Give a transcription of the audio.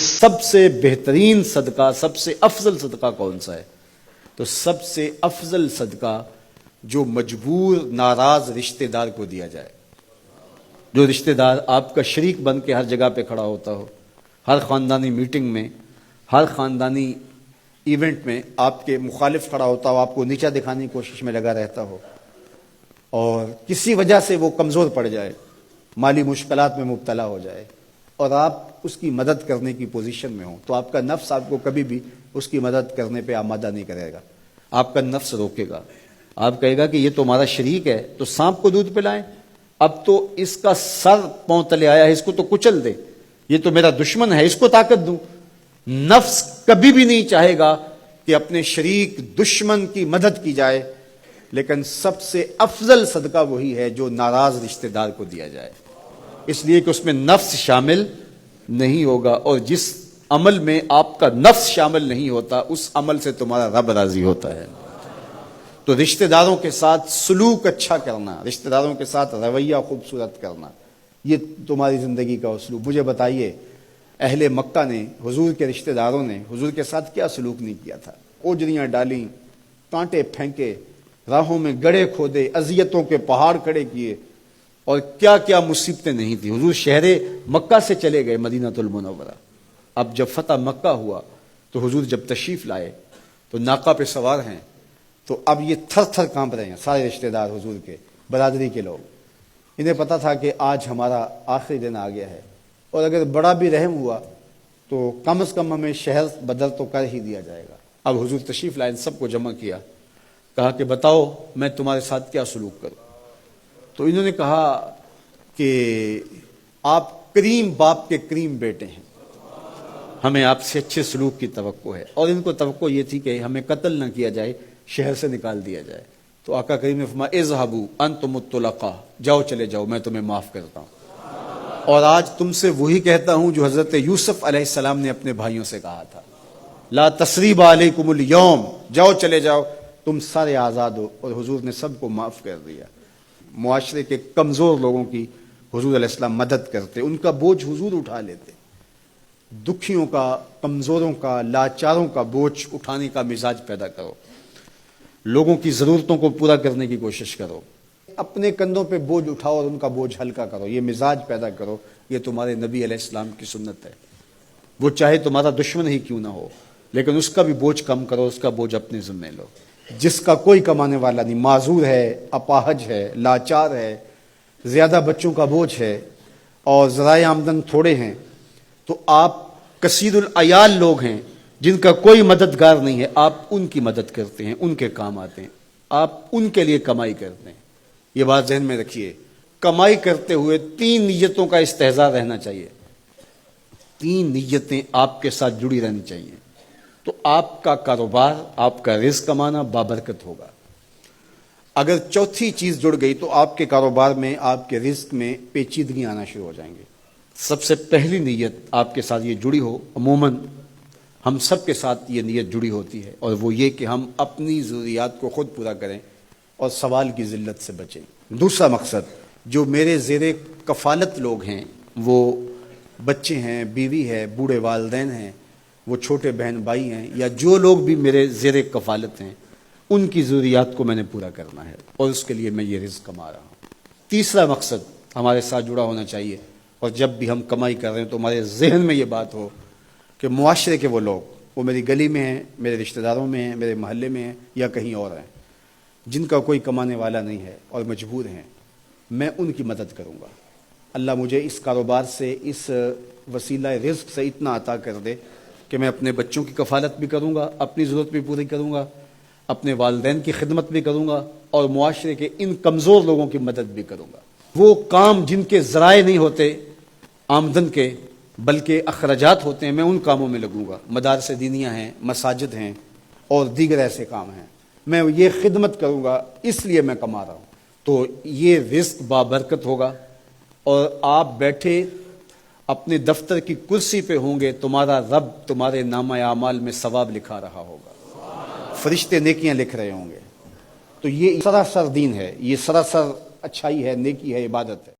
سب سے بہترین صدقہ، سب سے افضل صدقہ کون سا ہے؟ تو سب سے افضل صدقہ جو مجبور ناراض رشتہ دار کو دیا جائے، جو رشتہ دار آپ کا شریک بن کے ہر جگہ پہ کھڑا ہوتا ہو، ہر خاندانی میٹنگ میں، ہر خاندانی ایونٹ میں آپ کے مخالف کھڑا ہوتا ہو، آپ کو نیچا دکھانے کی کوشش میں لگا رہتا ہو، اور کسی وجہ سے وہ کمزور پڑ جائے، مالی مشکلات میں مبتلا ہو جائے، اور آپ اس کی مدد کرنے کی پوزیشن میں ہوں، تو آپ کا نفس آپ کو کبھی بھی اس کی مدد کرنے پہ آمادہ نہیں کرے گا. آپ کا نفس روکے گا، آپ کہے گا کہ یہ تو ہمارا شریک ہے، تو سانپ کو دودھ پلائیں، اب تو اس کا سر پاؤں تلے آیا ہے، اس کو تو کچل دے، یہ تو میرا دشمن ہے، اس کو طاقت دوں. نفس کبھی بھی نہیں چاہے گا کہ اپنے شریک دشمن کی مدد کی جائے، لیکن سب سے افضل صدقہ وہی ہے جو ناراض رشتہ دار کو دیا جائے، اس لیے کہ اس میں نفس شامل نہیں ہوگا، اور جس عمل میں آپ کا نفس شامل نہیں ہوتا اس عمل سے تمہارا رب راضی ہوتا ہے. تو رشتہ داروں کے ساتھ سلوک اچھا کرنا، رشتہ داروں کے ساتھ رویہ خوبصورت کرنا، یہ تمہاری زندگی کا اسلوب. مجھے بتائیے اہل مکہ نے، حضور کے رشتہ داروں نے حضور کے ساتھ کیا سلوک نہیں کیا تھا؟ اوجریاں ڈالیں، کانٹے پھینکے، راہوں میں گڑھے کھودے، اذیتوں کے پہاڑ کھڑے کیے، اور کیا کیا مصیبتیں نہیں تھی. حضور شہر مکہ سے چلے گئے مدینہ المنورہ. اب جب فتح مکہ ہوا تو حضور جب تشریف لائے تو ناقہ پہ سوار ہیں، تو اب یہ تھر تھر کانپ رہے ہیں سارے رشتہ دار حضور کے، برادری کے لوگ. انہیں پتا تھا کہ آج ہمارا آخری دن آ گیا ہے، اور اگر بڑا بھی رحم ہوا تو کم از کم ہمیں شہر بدر تو کر ہی دیا جائے گا. اب حضور تشریف لائے، سب کو جمع کیا، کہا کہ بتاؤ میں تمہارے ساتھ کیا سلوک کروں. تو انہوں نے کہا کہ آپ کریم باپ کے کریم بیٹے ہیں، ہمیں آپ سے اچھے سلوک کی توقع ہے. اور ان کو توقع یہ تھی کہ ہمیں قتل نہ کیا جائے، شہر سے نکال دیا جائے. تو آقا کریم نے فرمایا اذهبوا انتم الطلقاء، جاؤ چلے جاؤ، میں تمہیں معاف کرتا ہوں. اور آج تم سے وہی کہتا ہوں جو حضرت یوسف علیہ السلام نے اپنے بھائیوں سے کہا تھا، لا تثریب علیکم اليوم، جاؤ چلے جاؤ، تم سارے آزاد ہو. اور حضور نے سب کو معاف کر دیا. معاشرے کے کمزور لوگوں کی حضور علیہ السلام مدد کرتے، ان کا بوجھ حضور اٹھا لیتے. دکھیوں کا، کمزوروں کا، لاچاروں کا بوجھ اٹھانے کا مزاج پیدا کرو، لوگوں کی ضرورتوں کو پورا کرنے کی کوشش کرو، اپنے کندھوں پہ بوجھ اٹھاؤ اور ان کا بوجھ ہلکا کرو، یہ مزاج پیدا کرو. یہ تمہارے نبی علیہ السلام کی سنت ہے. وہ چاہے تمہارا دشمن ہی کیوں نہ ہو، لیکن اس کا بھی بوجھ کم کرو، اس کا بوجھ اپنے ذمہ لو. جس کا کوئی کمانے والا نہیں، معذور ہے، اپاہج ہے، لاچار ہے، زیادہ بچوں کا بوجھ ہے، اور ذرائع آمدن تھوڑے ہیں، تو آپ کثیر العیال لوگ ہیں جن کا کوئی مددگار نہیں ہے، آپ ان کی مدد کرتے ہیں، ان کے کام آتے ہیں، آپ ان کے لیے کمائی کرتے ہیں. یہ بات ذہن میں رکھیے. کمائی کرتے ہوئے 3 نیتوں کا استحضار رہنا چاہیے. 3 نیتیں آپ کے ساتھ جڑی رہنی چاہیے، تو آپ کا کاروبار، آپ کا رزق کمانا بابرکت ہوگا. اگر چوتھی چیز جڑ گئی تو آپ کے کاروبار میں، آپ کے رزق میں پیچیدگیاں آنا شروع ہو جائیں گے. سب سے پہلی نیت آپ کے ساتھ یہ جڑی ہو، عموماً ہم سب کے ساتھ یہ نیت جڑی ہوتی ہے، اور وہ یہ کہ ہم اپنی ضروریات کو خود پورا کریں اور سوال کی ذلت سے بچیں. دوسرا مقصد، جو میرے زیر کفالت لوگ ہیں، وہ بچے ہیں، بیوی ہے، بوڑھے والدین ہیں، وہ چھوٹے بہن بھائی ہیں، یا جو لوگ بھی میرے زیر کفالت ہیں، ان کی ضروریات کو میں نے پورا کرنا ہے، اور اس کے لیے میں یہ رزق کما رہا ہوں. تیسرا مقصد ہمارے ساتھ جڑا ہونا چاہیے، اور جب بھی ہم کمائی کر رہے ہیں تو ہمارے ذہن میں یہ بات ہو کہ معاشرے کے وہ لوگ، وہ میری گلی میں ہیں، میرے رشتہ داروں میں ہیں، میرے محلے میں ہیں، یا کہیں اور ہیں، جن کا کوئی کمانے والا نہیں ہے اور مجبور ہیں، میں ان کی مدد کروں گا. اللہ مجھے اس کاروبار سے، اس وسیلہ رزق سے اتنا عطا کر دے کہ میں اپنے بچوں کی کفالت بھی کروں گا، اپنی ضرورت بھی پوری کروں گا، اپنے والدین کی خدمت بھی کروں گا، اور معاشرے کے ان کمزور لوگوں کی مدد بھی کروں گا. وہ کام جن کے ذرائع نہیں ہوتے آمدن کے، بلکہ اخراجات ہوتے ہیں، میں ان کاموں میں لگوں گا. مدارس دینیہ ہیں، مساجد ہیں، اور دیگر ایسے کام ہیں، میں یہ خدمت کروں گا، اس لیے میں کما رہا ہوں. تو یہ رزق بابرکت ہوگا، اور آپ بیٹھے اپنے دفتر کی کرسی پہ ہوں گے، تمہارا رب تمہارے نامہ اعمال میں ثواب لکھا رہا ہوگا، فرشتے نیکیاں لکھ رہے ہوں گے. تو یہ سراسر دین ہے، یہ سراسر اچھائی ہے، نیکی ہے، عبادت ہے.